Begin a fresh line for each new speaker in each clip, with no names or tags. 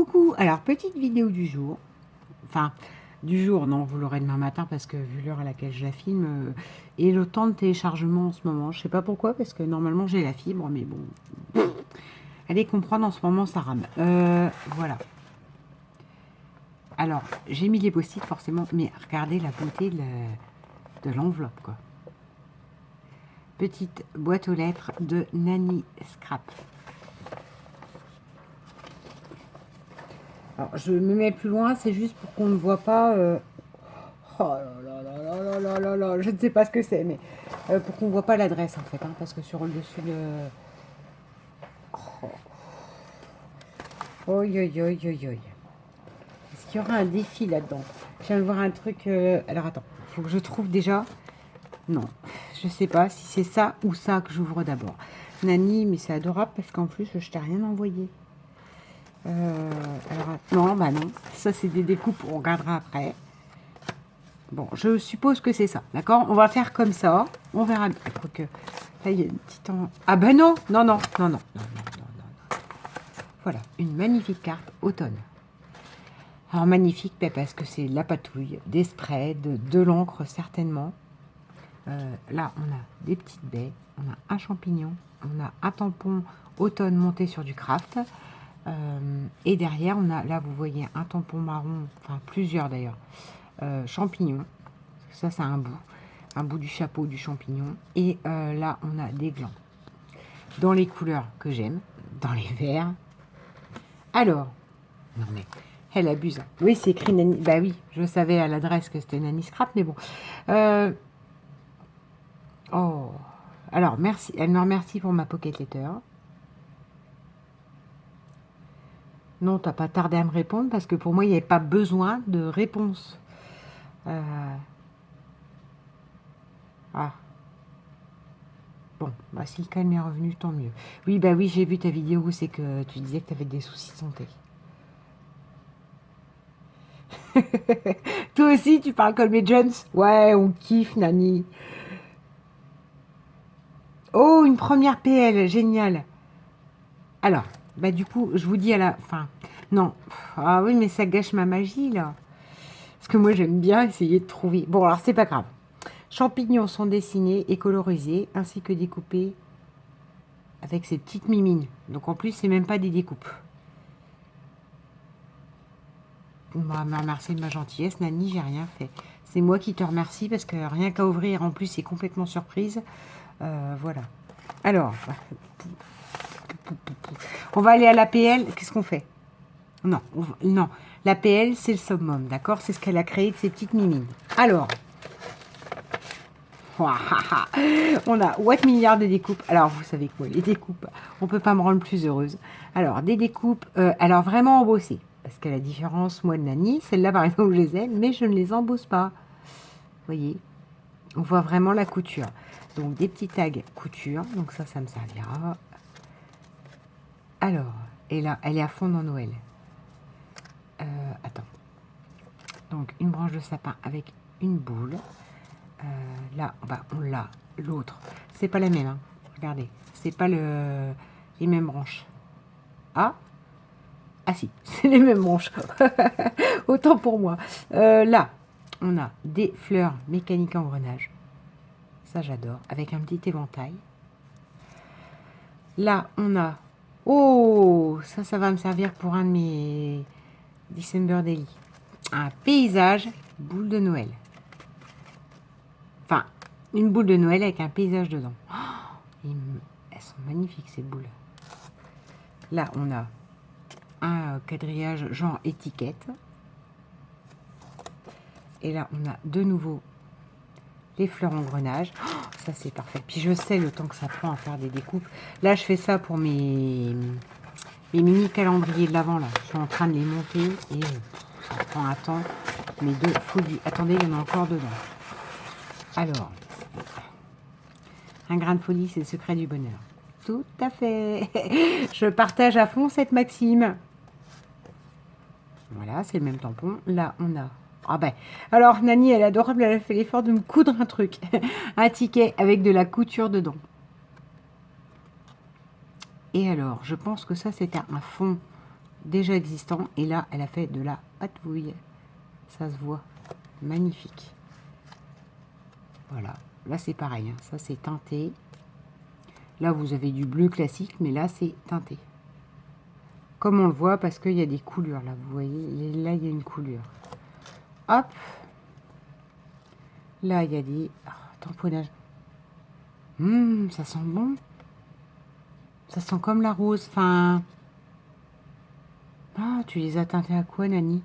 Coucou, alors petite vidéo du jour, enfin du jour, non, vous l'aurez demain matin parce que vu l'heure à laquelle je la filme, et le temps de téléchargement en ce moment, je sais pas pourquoi parce que normalement j'ai la fibre, mais bon, allez comprendre, en ce moment ça rame. Voilà. Alors, j'ai mis les post-it forcément, mais regardez la beauté de l'enveloppe, quoi. Petite boîte aux lettres de Nanny Scrap. Alors, je me mets plus loin, c'est juste pour qu'on ne voit pas... Oh là là là là là là là, je ne sais pas ce que c'est, mais pour qu'on ne voit pas l'adresse, en fait, hein, parce que sur le dessus de... Oh. Oi, oi, oi, oi, oi. Est-ce qu'il y aura un défi là-dedans? Je viens de voir un truc... Alors, attends, il faut que je trouve déjà... Non, je sais pas si c'est ça ou ça que j'ouvre d'abord. Nani, mais c'est adorable parce qu'en plus, je t'ai rien envoyé. Alors, non, bah non. Ça, c'est des découpes, on regardera après. Bon, je suppose que c'est ça, d'accord? On va faire comme ça. On verra bien. Que là, il y a une petite... Ah ben non, non, non, non, non, non, non, non, non. Voilà, une magnifique carte automne. Alors, magnifique, parce que c'est la patouille, des sprays, de l'encre, certainement. Là, on a des petites baies, on a un champignon, on a un tampon automne monté sur du craft. Et derrière, on a, là, vous voyez, un tampon marron, enfin plusieurs d'ailleurs, champignons. Ça, c'est un bout du chapeau du champignon. Et là, on a des glands. Dans les couleurs que j'aime, dans les verts. Alors, non mais, elle abuse. Oui, c'est écrit Nanny. Bah oui, je savais à l'adresse que c'était Nanny Scrap, mais bon. Oh, alors merci, elle me remercie pour ma pocket letter. Non, t'as pas tardé à me répondre parce que pour moi, il n'y avait pas besoin de réponse. Ah. Bon, bah, si le calme est revenu, tant mieux. Oui, bah oui, j'ai vu ta vidéo où c'est que tu disais que tu avais des soucis de santé. Toi aussi, tu parles comme les Jones? Ouais, on kiffe, Nani. Oh, une première PL, génial. Alors, bah du coup, je vous dis à la fin. Non, ah oui, mais ça gâche ma magie, là. Parce que moi, j'aime bien essayer de trouver. Bon, alors, c'est pas grave. Champignons sont dessinés et colorisés, ainsi que découpés avec ces petites mimines. Donc, en plus, c'est même pas des découpes. Bah, merci de ma gentillesse, Nani, j'ai rien fait. C'est moi qui te remercie parce que rien qu'à ouvrir, en plus, c'est complètement surprise. Voilà. Alors, on va aller à l'APL. Qu'est-ce qu'on fait? Non, non. L'APL, c'est le summum, d'accord? C'est ce qu'elle a créé de ces petites mimines. Alors, on a what milliard de découpes. Alors, vous savez quoi, les découpes, on peut pas me rendre plus heureuse. Alors, des découpes, alors vraiment embossées. Parce que la différence, moi, de Nani, celle-là, par exemple, je les aime, mais je ne les embosse pas. Vous voyez, on voit vraiment la couture. Donc, des petits tags couture. Donc, ça me servira. Alors, et là, elle est à fond dans Noël. Attends. Donc, une branche de sapin avec une boule. Là, bah, on l'a. L'autre, c'est pas la même. Hein. Regardez, c'est pas les mêmes branches. Ah, ah si, c'est les mêmes branches. Autant pour moi. Là, on a des fleurs mécaniques engrenage. Ça, j'adore. Avec un petit éventail. Là, on a... Oh, ça va me servir pour un de mes December Daily. Un paysage boule de Noël. Enfin, une boule de Noël avec un paysage dedans. Oh, elles sont magnifiques, ces boules. Là, on a un quadrillage genre étiquette. Et là, on a de nouveau les fleurs engrenage. Oh, ça, c'est parfait. Puis je sais le temps que ça prend à faire des découpes. Là, je fais ça pour mes mini calendriers de l'avant. Là, je suis en train de les monter et ça prend un temps. Mais de folie. Attendez, il y en a encore dedans. Alors, un grain de folie, c'est le secret du bonheur. Tout à fait. Je partage à fond cette maxime. Voilà, c'est le même tampon. Là, on a... Ah ben, alors Nani, elle est adorable, elle a fait l'effort de me coudre un truc. Un ticket avec de la couture dedans. Et alors, je pense que ça, c'était un fond déjà existants. Et là, elle a fait de la patouille. Ça se voit. Magnifique. Voilà. Là, c'est pareil. Hein. Ça, c'est teinté. Là, vous avez du bleu classique, mais là, c'est teinté. Comme on le voit, parce qu'il y a des coulures, là. Vous voyez, là, il y a une coulure. Hop. Là, il y a des tamponnages. Ça sent bon. Ça sent comme la rose. Enfin... Ah, tu les as teintés à quoi, Nani?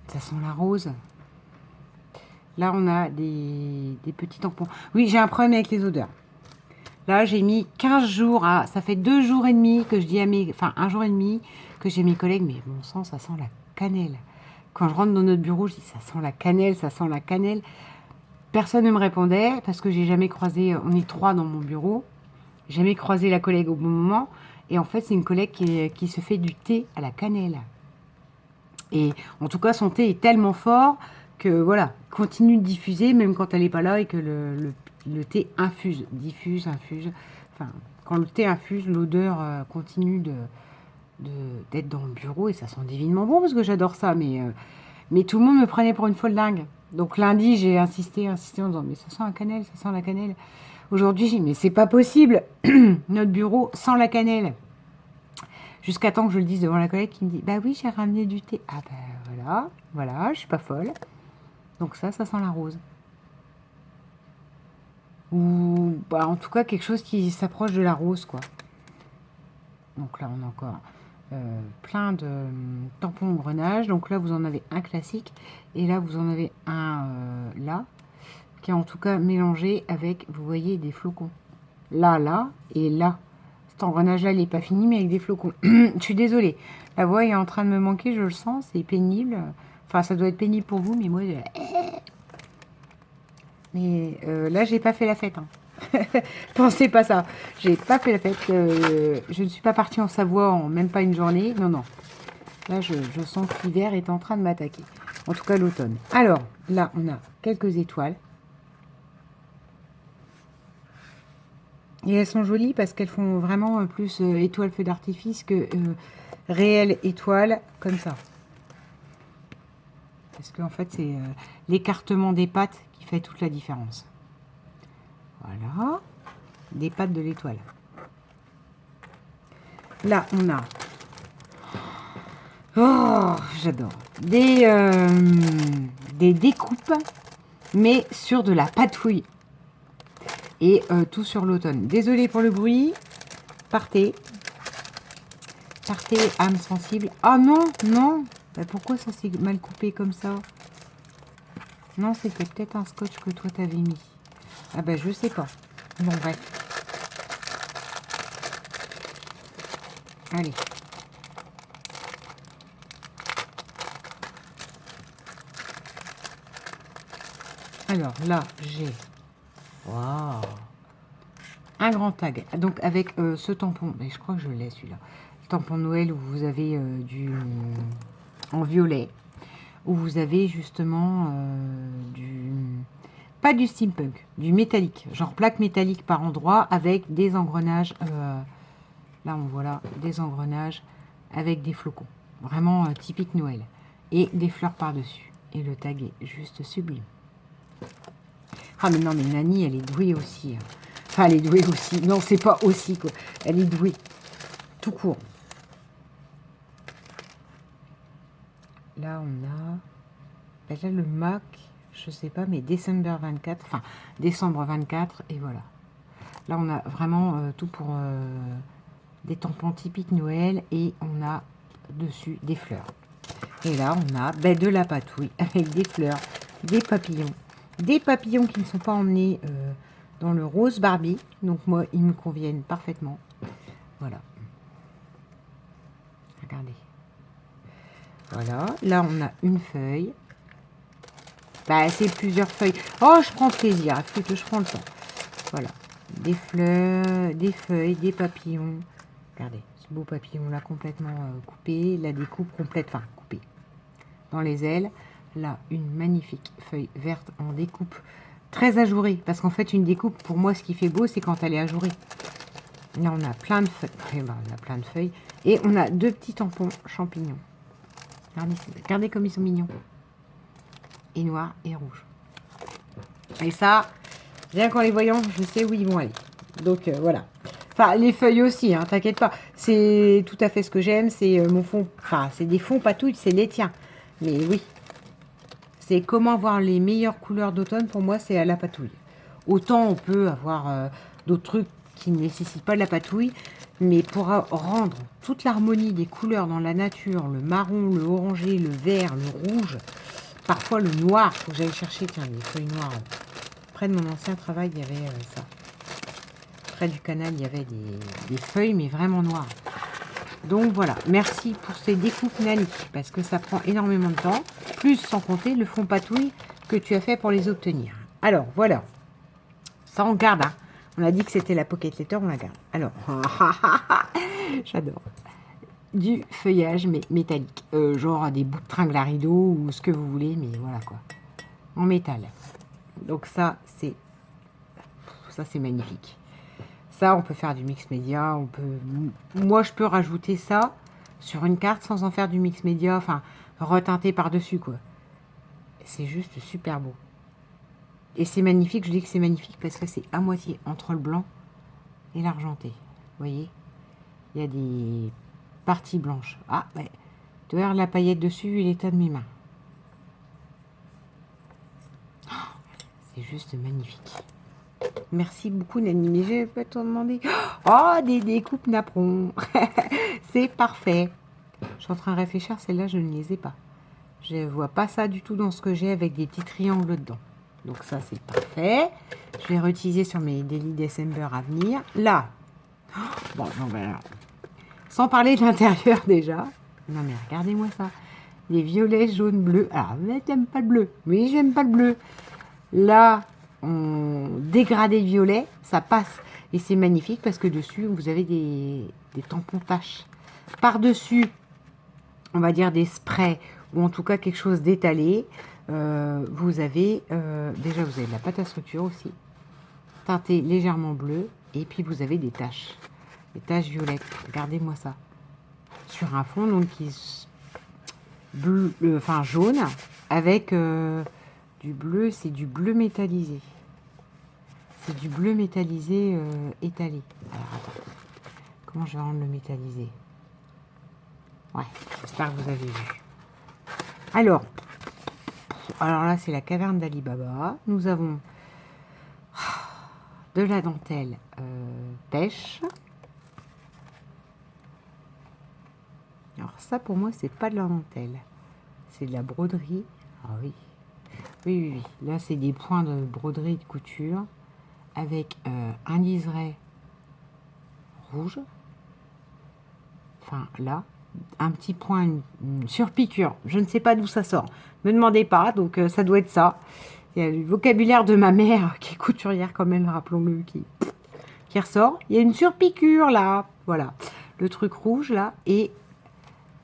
Ça sent la rose. Là, on a des petits tampons. Oui, j'ai un problème avec les odeurs. Là, j'ai mis 15 jours à... Ça fait 2 jours et demi que je dis à mes... Enfin, 1 jour et demi que j'ai mes collègues. Mais bon sang, ça sent la cannelle. Quand je rentre dans notre bureau, je dis, ça sent la cannelle, ça sent la cannelle. Personne ne me répondait parce que j'ai jamais croisé... On est 3 dans mon bureau. Jamais croisé la collègue au bon moment. Et en fait, c'est une collègue qui se fait du thé à la cannelle. Et en tout cas, son thé est tellement fort que voilà, continue de diffuser même quand elle n'est pas là et que le thé infuse, diffuse, infuse. Enfin, quand le thé infuse, l'odeur continue d'être dans le bureau et ça sent divinement bon parce que j'adore ça. Mais tout le monde me prenait pour une folle dingue. Donc lundi, j'ai insisté en disant mais ça sent la cannelle, ça sent la cannelle. Aujourd'hui, j'ai dit mais c'est pas possible, notre bureau sent la cannelle. Jusqu'à temps que je le dise devant la collègue qui me dit bah oui, j'ai ramené du thé. Ah ben voilà, je suis pas folle. Donc ça sent la rose. Ou bah, en tout cas quelque chose qui s'approche de la rose, quoi. Donc là, on a encore plein de tampons engrenages. Donc là, vous en avez un classique. Et là, vous en avez un là, qui est en tout cas mélangé avec, vous voyez, des flocons. Là, et là. Cet engrenage-là, il n'est pas fini, mais avec des flocons. Je suis désolée. La voix est en train de me manquer, je le sens. C'est pénible. Enfin, ça doit être pénible pour vous, mais moi... Mais là, j'ai pas fait la fête. Hein. Pensez pas ça. J'ai pas fait la fête. Je ne suis pas partie en Savoie en même pas une journée. Non. Là, je sens que l'hiver est en train de m'attaquer. En tout cas, l'automne. Alors, là, on a quelques étoiles. Et elles sont jolies parce qu'elles font vraiment plus étoiles feu d'artifice que réelles étoiles comme ça. Parce qu'en fait, c'est l'écartement des pattes qui fait toute la différence. Voilà. Des pattes de l'étoile. Là, on a... Oh, j'adore. Des découpes, mais sur de la patouille. Et tout sur l'automne. Désolée pour le bruit. Partez. Partez, âme sensible. Ah non. Bah, pourquoi ça s'est mal coupé comme ça? Non, c'était peut-être un scotch que toi t'avais mis. Ah bah je sais pas. Bon bref. Allez. Alors là, j'ai... Waouh, un grand tag. Donc avec ce tampon, mais je crois que je l'ai celui-là. Le tampon Noël où vous avez du en violet, où vous avez justement du pas du steampunk, du métallique, genre plaque métallique par endroit avec des engrenages. Là on voit là des engrenages avec des flocons, vraiment typique Noël et des fleurs par dessus. Et le tag est juste sublime. Ah mais non, mais Nani, elle est douée aussi. Enfin, elle est douée aussi. Non, c'est pas aussi, quoi. Elle est douée. Tout court. Là, on a... Ben là, le MAC, je sais pas, mais décembre 24. Enfin, décembre 24, et voilà. Là, on a vraiment tout pour des tampons typiques Noël. Et on a dessus des fleurs. Et là, on a de la patouille avec des fleurs, des papillons. Des papillons qui ne sont pas emmenés dans le rose Barbie. Donc moi, ils me conviennent parfaitement. Voilà. Regardez. Voilà. Là, on a une feuille. Bah, c'est plusieurs feuilles. Oh, je prends plaisir. Écoute, je prends le temps. Voilà. Des fleurs, des feuilles, des papillons. Regardez. Ce beau papillon-là complètement coupé. La découpe complète. Enfin, coupée. Dans les ailes. Là, une magnifique feuille verte en découpe très ajourée. Parce qu'en fait, une découpe, pour moi, ce qui fait beau, c'est quand elle est ajourée. Là, on a plein de feuilles. Eh ben, on a plein de feuilles. Et on a 2 petits tampons champignons. Regardez comme ils sont mignons. Et noirs et rouges. Et ça, bien qu'en les voyant, je sais où ils vont aller. Donc, voilà. Enfin, les feuilles aussi, hein, t'inquiète pas. C'est tout à fait ce que j'aime. C'est mon fond. Enfin, c'est des fonds patouilles, c'est les tiens. Mais oui. C'est comment avoir les meilleures couleurs d'automne. Pour moi, c'est à la patouille. Autant on peut avoir d'autres trucs qui ne nécessitent pas de la patouille. Mais pour rendre toute l'harmonie des couleurs dans la nature, le marron, le orangé, le vert, le rouge, parfois le noir, faut que j'aille chercher, tiens, des feuilles noires. Près de mon ancien travail, il y avait ça. Près du canal, il y avait des feuilles, mais vraiment noires. Donc voilà, merci pour ces découpes Nani, parce que ça prend énormément de temps, plus sans compter le fond patouille que tu as fait pour les obtenir. Alors, voilà. Ça, on garde, hein. On a dit que c'était la Pocket Letter, on la garde. Alors, j'adore. Du feuillage mais métallique. Genre des bouts de tringle à rideau ou ce que vous voulez, mais voilà quoi. En métal. Donc ça, c'est magnifique. Ça, on peut faire du mix média. Moi, je peux rajouter ça sur une carte sans en faire du mix média. Enfin, reteinter par-dessus, quoi. C'est juste super beau. Et c'est magnifique. Je dis que c'est magnifique parce que c'est à moitié entre le blanc et l'argenté. Vous voyez? Il y a des parties blanches. Ah, ouais. Tu vois la paillette dessus et l'état de mes mains. C'est juste magnifique. Merci beaucoup, Nani. Mais je vais pas te demander. Oh, des découpes napperons. C'est parfait. Je suis en train de réfléchir. Celles-là, je ne les ai pas. Je ne vois pas ça du tout dans ce que j'ai avec des petits triangles dedans. Donc ça, c'est parfait. Je vais réutiliser sur mes Daily December à venir. Là. Bon, non, ben alors. Sans parler de l'intérieur déjà. Non, mais regardez-moi ça. Des violets, jaunes, bleus. Alors, mais t'aimes pas le bleu. Oui, j'aime pas le bleu. Là, on dégradé violet, ça passe. Et c'est magnifique parce que dessus, vous avez des tampons taches. Par-dessus, on va dire des sprays ou en tout cas quelque chose d'étalé. Vous avez, déjà, vous avez de la pâte à structure aussi, teintée légèrement bleu. Et puis, vous avez des taches violettes. Regardez-moi ça. Sur un fond, donc, qui est bleu, enfin jaune, avec du bleu, c'est du bleu métallisé. C'est du bleu métallisé étalé. Alors, attends. Comment je vais rendre le métallisé? Ouais, j'espère que vous avez vu. Alors là, c'est la caverne d'Ali Baba. Nous avons de la dentelle pêche. Alors ça, pour moi, c'est pas de la dentelle. C'est de la broderie. Ah oui. Oui. Là, c'est des points de broderie de couture avec un liseré rouge. Enfin, là, un petit point, une surpiqûre. Je ne sais pas d'où ça sort. Ne me demandez pas, donc ça doit être ça. Il y a le vocabulaire de ma mère, qui est couturière quand même, rappelons-le, qui ressort. Il y a une surpiqûre, là. Voilà. Le truc rouge, là, et...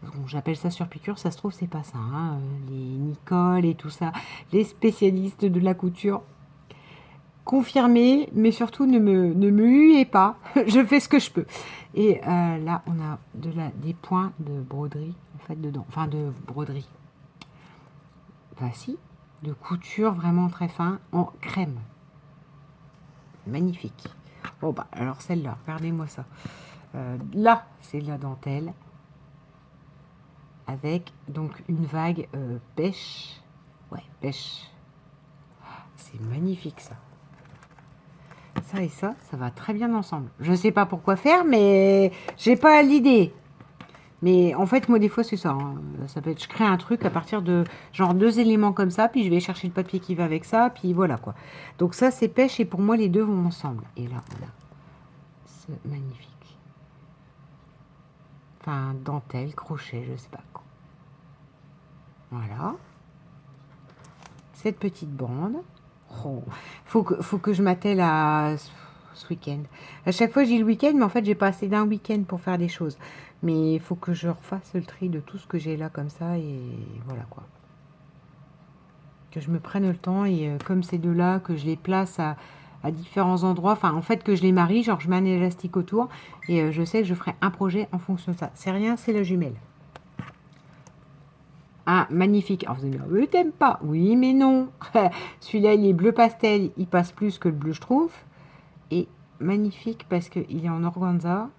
Bon, j'appelle ça surpiqûre, ça se trouve, c'est pas ça. Hein. Les Nicole et tout ça, les spécialistes de la couture, confirmez, mais surtout ne me huez pas. Je fais ce que je peux. Et là, on a des points de broderie, en fait, dedans. Enfin, de broderie. Enfin, si, de couture vraiment très fin, en crème. Magnifique. Bon, bah, alors celle-là, regardez-moi ça. Là, c'est de la dentelle. Avec donc une vague pêche. Ouais, pêche. C'est magnifique ça. Ça et ça va très bien ensemble. Je ne sais pas pourquoi faire, mais j'ai pas l'idée. Mais en fait, moi, des fois, c'est ça. Hein. Ça peut être, je crée un truc à partir de genre 2 éléments comme ça, puis je vais chercher le papier qui va avec ça, puis voilà quoi. Donc ça, c'est pêche et pour moi, les deux vont ensemble. Et là, on a ce magnifique. Enfin, dentelle, crochet, je sais pas quoi. Voilà. Cette petite bande. Oh, faut que je m'attelle à ce week-end. À chaque fois, je dis le week-end, mais en fait, j'ai pas assez d'un week-end pour faire des choses. Mais il faut que je refasse le tri de tout ce que j'ai là comme ça et voilà quoi. Que je me prenne le temps et comme ces deux-là, que je les place à différents endroits. Enfin, en fait, que je les marie, genre je mets un élastique autour et je sais que je ferai un projet en fonction de ça. C'est rien, c'est la jumelle. Ah, magnifique. Alors vous allez me dire, mais t'aimes pas? Oui, mais non. Celui-là, il est bleu pastel, il passe plus que le bleu, je trouve. Et magnifique parce qu'il est en organza,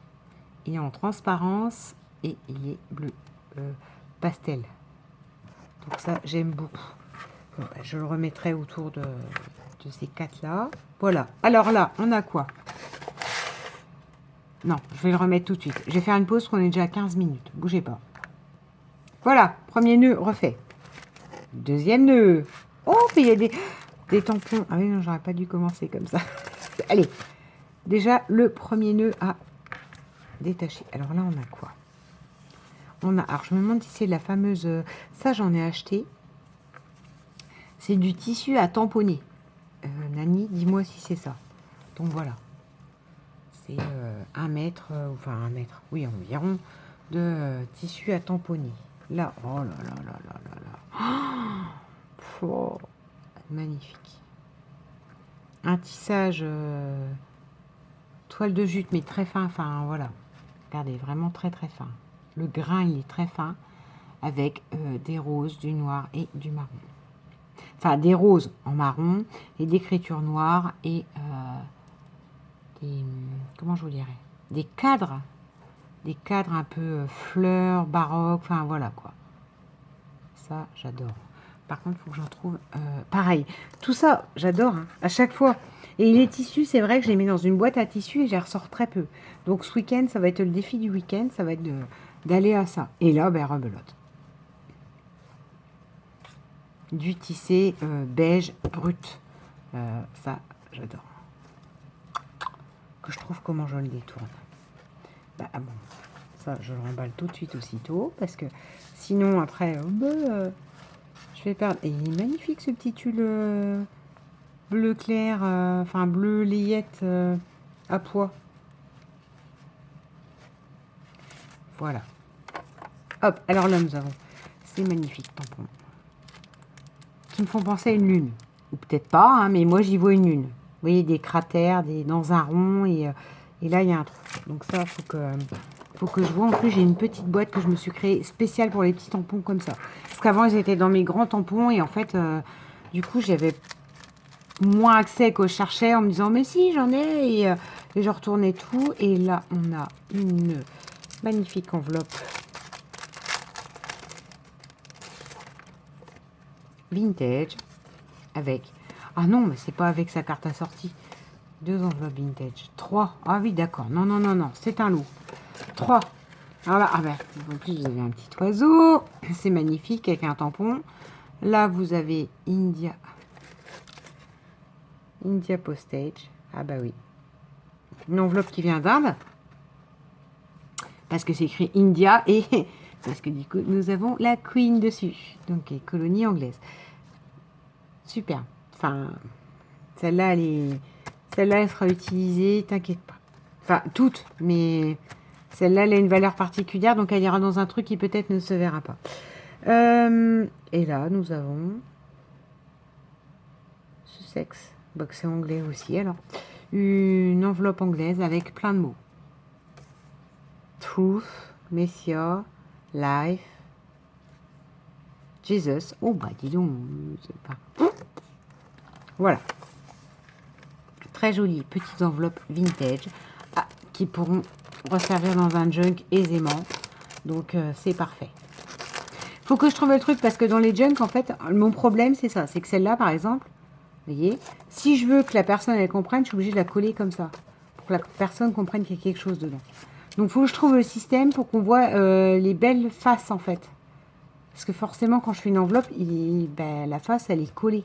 il est en transparence et il est bleu pastel. Donc ça, j'aime beaucoup. Bon, bah, je le remettrai autour de ces quatre-là. Voilà. Alors là, on a quoi? Non, je vais le remettre tout de suite. Je vais faire une pause, qu'on est déjà à 15 minutes. Bougez pas. Voilà, premier nœud refait. Deuxième nœud. Oh, mais il y a des tampons. Ah oui, non, j'aurais pas dû commencer comme ça. Allez, déjà, le premier nœud à détacher. Alors là, on a quoi? On a, alors je me demande si c'est la fameuse... ça, j'en ai acheté. C'est du tissu à tamponner. Nani, dis-moi si c'est ça. Donc voilà. C'est 1 mètre, enfin 1 mètre, oui, environ, de tissu à tamponner. Là, oh là là là là là là. Oh, magnifique. Un tissage toile de jute, mais très fin. Enfin, voilà. Regardez, vraiment très très fin. Le grain, il est très fin, avec des roses, du noir et du marron. Enfin, des roses en marron et d'écriture noire et des, comment je vous dirais, des cadres un peu fleurs, baroques, enfin voilà quoi. Ça, j'adore. Par contre, il faut que j'en trouve pareil. Tout ça, j'adore, hein, à chaque fois. Et les tissus, c'est vrai que je les mets dans une boîte à tissus et je les ressors très peu. Donc ce week-end, ça va être le défi du week-end, ça va être d'aller à ça. Et là, ben, rebelote. Du tissé beige brut. Ça, j'adore. Que je trouve comment je le détourne. Bah, bon, ça, je le remballe tout de suite aussitôt. Parce que sinon, après, je vais perdre. Et il est magnifique ce petit tulle bleu clair, enfin bleu layette à pois. Voilà. Hop, alors là, nous avons ces magnifiques tampons. Qui me font penser à une lune. Ou peut-être pas, hein, mais moi j'y vois une lune. Vous voyez, des cratères, dans un rond, et là il y a un trou. Donc ça, faut que je vois. En plus, j'ai une petite boîte que je me suis créée spéciale pour les petits tampons comme ça. Parce qu'avant, ils étaient dans mes grands tampons, et en fait, du coup, j'avais moins accès que je cherchais en me disant, mais si, j'en ai, et je retournais tout. Et là, on a une magnifique enveloppe vintage avec... Ah non, mais c'est pas avec sa carte assortie. 2 enveloppes vintage. 3. Ah oui, d'accord. Non, non, non, non. C'est un lot. 3. Alors là, ah ben, en plus, vous avez un petit oiseau. C'est magnifique avec un tampon. Là, vous avez India Postage. Ah bah oui. Une enveloppe qui vient d'Inde. Parce que c'est écrit India et... Parce que du coup, nous avons la Queen dessus. Donc, colonie anglaise. Super. Enfin, celle-là, elle sera utilisée, t'inquiète pas. Enfin, toutes, mais celle-là, elle a une valeur particulière, donc elle ira dans un truc qui peut-être ne se verra pas. Et là, nous avons Sussex. Bah, c'est anglais aussi, alors. Une enveloppe anglaise avec plein de mots. Truth, Messiah, Life, Jesus. Oh, bah, dis donc, c'est pas... Voilà. Très jolies petites enveloppes vintage qui pourront resservir dans un junk aisément. Donc, c'est parfait. Faut que je trouve le truc parce que dans les junks, en fait, mon problème, c'est ça. C'est que celle-là, par exemple, vous voyez, si je veux que la personne, elle comprenne, je suis obligée de la coller comme ça. Pour que la personne comprenne qu'il y a quelque chose dedans. Donc, il faut que je trouve le système pour qu'on voit les belles faces, en fait. Parce que forcément, quand je fais une enveloppe, ben, la face, elle est collée.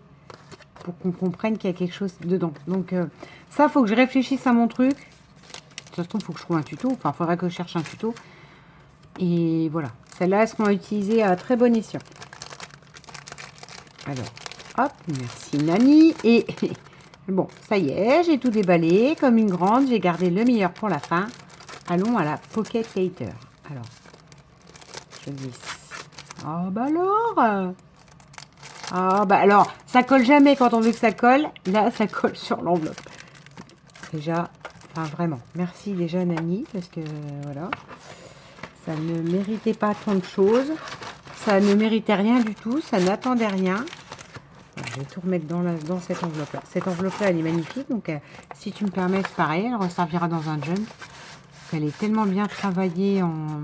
Pour qu'on comprenne qu'il y a quelque chose dedans. Donc, ça, il faut que je réfléchisse à mon truc. De toute façon, il faut que je trouve un tuto. Enfin, il faudrait que je cherche un tuto. Et voilà. Celle-là, elles seront utilisées à très bon escient. Alors, hop, merci Nani. Et bon, ça y est, j'ai tout déballé comme une grande. J'ai gardé le meilleur pour la fin. Allons à la Pocket Later. Alors, je glisse. Oh, bah alors ah, bah alors, ça colle jamais quand on veut que ça colle. Là, ça colle sur l'enveloppe. Déjà, enfin vraiment, merci déjà Nani, parce que voilà, ça ne méritait pas tant de choses. Ça ne méritait rien du tout, ça n'attendait rien. Je vais tout remettre dans cette enveloppe-là. Cette enveloppe-là, elle est magnifique. Donc, si tu me permets, c'est pareil, elle resservira dans un junk. Elle est tellement bien travaillée en...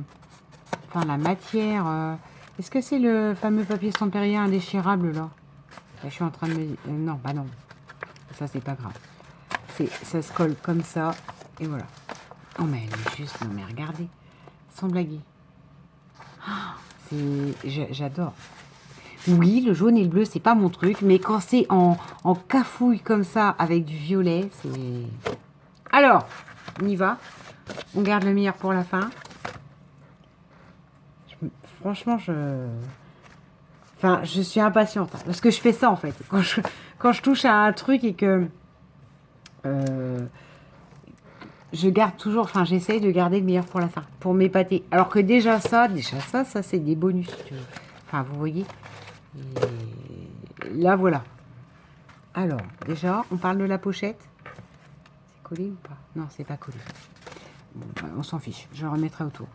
Enfin, la matière... Est-ce que c'est le fameux papier Sampéria indéchirable, là? Là, je suis en train de me... non, bah non. Ça, c'est pas grave. Ça se colle comme ça. Et voilà. Oh, mais elle est juste... Non, mais regardez. Sans blaguer. J'adore. Oui, le jaune et le bleu, c'est pas mon truc, mais quand c'est en cafouille comme ça, avec du violet, c'est... Alors, on y va. On garde le meilleur pour la fin. Franchement, Enfin, je suis impatiente, hein, parce que je fais ça, en fait. Quand je touche à un truc et que... je garde toujours... Enfin, j'essaye de garder le meilleur pour la fin, pour m'épater. Alors que déjà ça, c'est des bonus, si tu veux. Enfin, vous voyez. Et là, voilà. Alors, déjà, on parle de la pochette. C'est collé ou pas? Non, c'est pas collé. Bon, bah, on s'en fiche. Je le remettrai autour.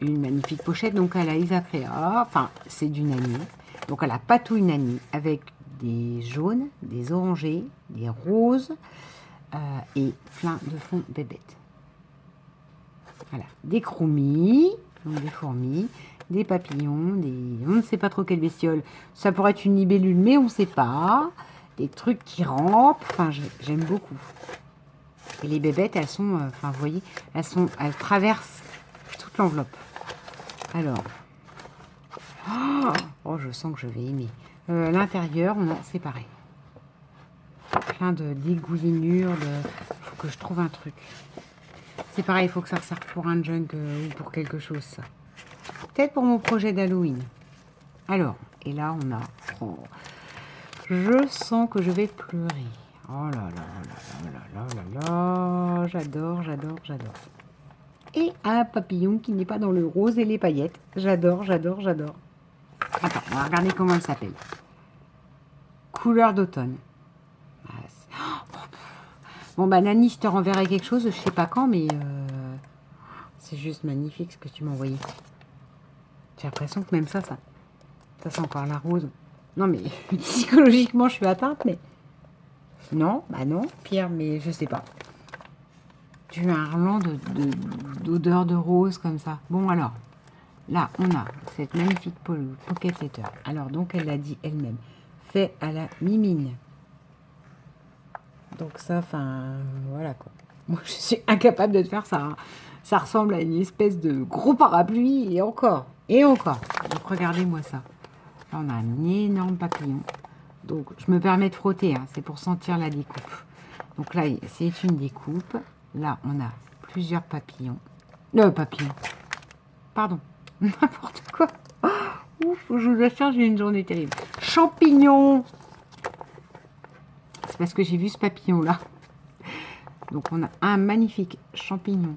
Une magnifique pochette. Donc, à la Isapréa. Enfin, c'est du Nani. Donc, à la patouille Nani. Avec des jaunes, des orangés, des roses. Et plein de fonds bébêtes. Voilà. Des chromie. Donc, des fourmis. Des papillons. On ne sait pas trop quelle bestiole. Ça pourrait être une libellule, mais on ne sait pas. Des trucs qui rampent. Enfin, j'aime beaucoup. Et les bébêtes, elles sont, enfin, vous voyez, elles traversent toute l'enveloppe. Alors, oh, je sens que je vais aimer. À l'intérieur, c'est pareil. Plein de dégoulinures. Faut que je trouve un truc. C'est pareil, il faut que ça resserve pour un junk ou pour quelque chose, ça. Peut-être pour mon projet d'Halloween. Alors, et là, on a... Oh, je sens que je vais pleurer. Oh là là là là là là là, j'adore, j'adore, j'adore. Et un papillon qui n'est pas dans le rose et les paillettes. J'adore, j'adore, j'adore. Attends, on va regarder comment elle s'appelle. Couleur d'automne. Bon, bah Nani, je te renverrai quelque chose, je sais pas quand, mais c'est juste magnifique ce que tu m'as envoyé. J'ai l'impression que même ça sent encore la rose. Non, mais psychologiquement, je suis atteinte, mais... Non, bah non, Pierre, mais je sais pas. Tu as un relent d'odeur de rose comme ça. Bon, alors, là, on a cette magnifique pocket letter. Alors, donc, elle l'a dit elle-même. Fait à la mimine. Donc ça, enfin, voilà quoi. Moi, je suis incapable de te faire ça. Hein. Ça ressemble à une espèce de gros parapluie et encore. Et encore. Donc, regardez-moi ça. Là, on a un énorme papillon. Donc, je me permets de frotter. Hein. C'est pour sentir la découpe. Donc là, c'est une découpe. Là, on a plusieurs papillons. Papillons. Pardon. N'importe quoi. Ouf, je vous assure, j'ai une journée terrible. Champignons. C'est parce que j'ai vu ce papillon-là. Donc, on a un magnifique champignon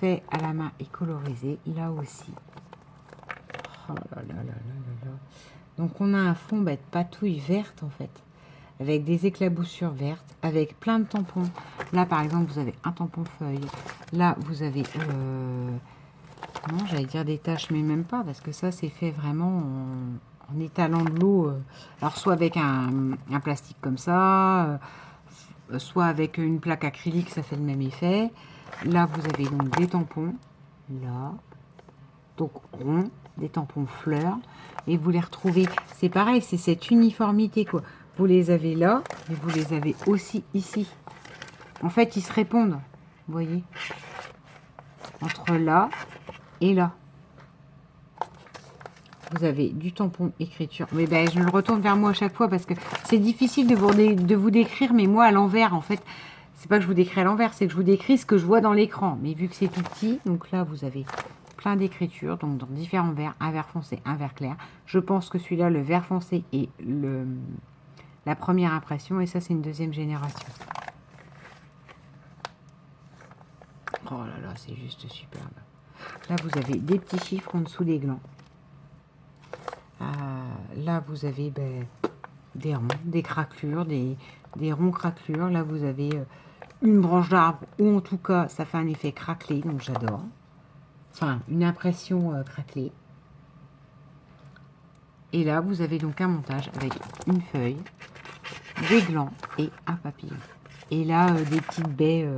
fait à la main et colorisé. Là aussi. Oh là là là là là là. Donc, on a un fond patouille verte, en fait. Avec des éclaboussures vertes, avec plein de tampons. Là, par exemple, vous avez un tampon feuille. Là, vous avez... non, j'allais dire des taches, mais même pas, parce que ça, c'est fait vraiment en étalant de l'eau. Alors, soit avec un plastique comme ça, soit avec une plaque acrylique, ça fait le même effet. Là, vous avez donc des tampons. Là. Donc, ronds, des tampons fleurs. Et vous les retrouvez. C'est pareil, c'est cette uniformité, quoi. Vous les avez là, mais vous les avez aussi ici. En fait, ils se répondent, vous voyez, entre là et là. Vous avez du tampon écriture. Mais ben, je le retourne vers moi à chaque fois parce que c'est difficile de vous décrire, mais moi à l'envers, en fait, c'est pas que je vous décris à l'envers, c'est que je vous décris ce que je vois dans l'écran. Mais vu que c'est tout petit, donc là, vous avez plein d'écritures, donc dans différents verts, un vert foncé, un vert clair. Je pense que celui-là, le vert foncé est la première impression, et ça, c'est une deuxième génération. Oh là là, c'est juste superbe. Là, vous avez des petits chiffres en dessous des glands. Là, vous avez des ronds, des craquelures, des ronds craquelures. Là, vous avez une branche d'arbre, ou en tout cas, ça fait un effet craquelé, donc j'adore. Enfin, une impression craquelée. Et là, vous avez donc un montage avec une feuille, des glands et un papillon. Et là, des petites baies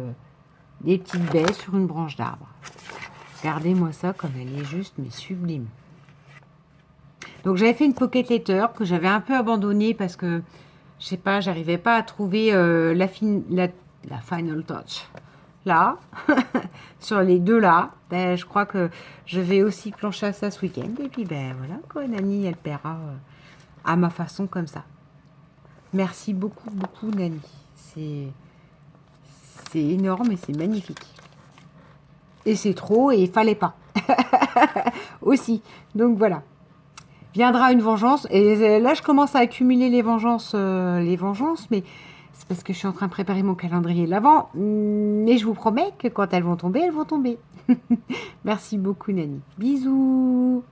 sur une branche d'arbre. Regardez-moi ça comme elle est juste, mais sublime. Donc, j'avais fait une pocket letter que j'avais un peu abandonnée parce que, je sais pas, j'arrivais pas à trouver la final touch. Là, sur les deux là, ben, je crois que je vais aussi plancher à ça ce week-end. Et puis, ben voilà, quoi, Nani, elle paiera à ma façon comme ça. Merci beaucoup, beaucoup, Nani. C'est énorme et c'est magnifique. Et c'est trop et il fallait pas. Aussi. Donc voilà. Viendra une vengeance. Et là, je commence à accumuler les vengeances, mais c'est parce que je suis en train de préparer mon calendrier de l'Avent. Mais je vous promets que quand elles vont tomber, elles vont tomber. Merci beaucoup, Nani. Bisous.